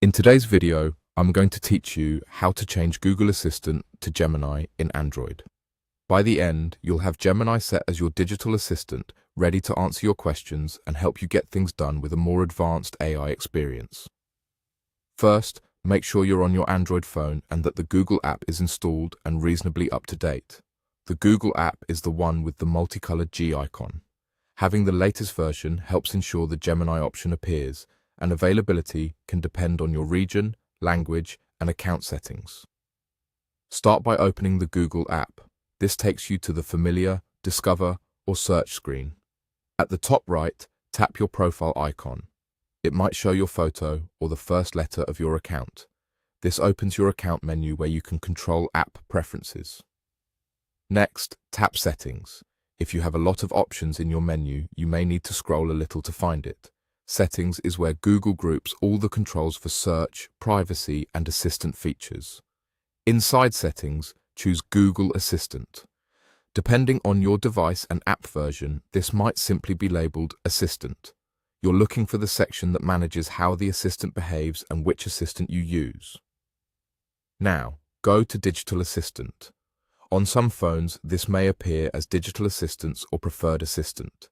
In today's video, I'm going to teach you how to change Google Assistant to Gemini in Android. By the end, you'll have Gemini set as your digital assistant, ready to answer your questions and help you get things done with a more advanced AI experience. First, make sure you're on your Android phone and that the Google app is installed and reasonably up to date. The Google app is the one with the multicolored G icon. Having the latest version helps ensure the Gemini option appears, and availability can depend on your region, language, and account settings. Start by opening the Google app. This takes you to the familiar Discover or Search screen. At the top right, tap your profile icon. It might show your photo or the first letter of your account. This opens your account menu where you can control app preferences. Next, tap Settings. If you have a lot of options in your menu, you may need to scroll a little to find it. Settings is where Google groups all the controls for search, privacy, and assistant features. Inside Settings, choose Google Assistant. Depending on your device and app version, this might simply be labeled Assistant. You're looking for the section that manages how the assistant behaves and which assistant you use. Now, go to Digital Assistant. On some phones, this may appear as Digital Assistants or Preferred Assistant.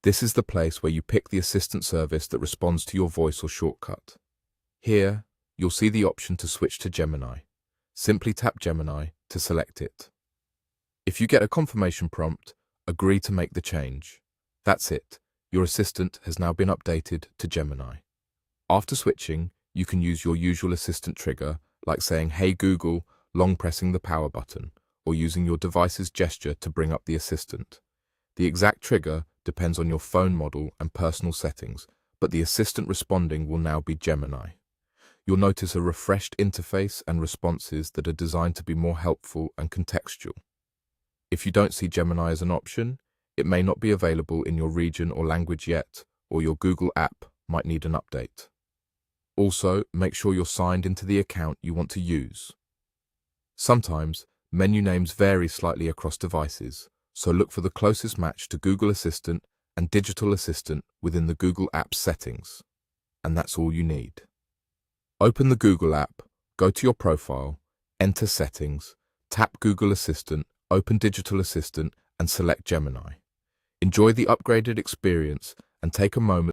This is the place where you pick the assistant service that responds to your voice or shortcut. Here, you'll see the option to switch to Gemini. Simply tap Gemini to select it. If you get a confirmation prompt, agree to make the change. That's it. Your assistant has now been updated to Gemini. After switching, you can use your usual assistant trigger, like saying, "Hey Google," long pressing the power button, or using your device's gesture to bring up the assistant. The exact trigger depends on your phone model and personal settings, but the assistant responding will now be Gemini. You'll notice a refreshed interface and responses that are designed to be more helpful and contextual. If you don't see Gemini as an option, it may not be available in your region or language yet, or your Google app might need an update. Also, make sure you're signed into the account you want to use. Sometimes, menu names vary slightly across devices, so look for the closest match to Google Assistant and Digital Assistant within the Google app settings. And that's all you need. Open the Google app, go to your profile, enter Settings, tap Google Assistant, open Digital Assistant, and select Gemini. Enjoy the upgraded experience and take a moment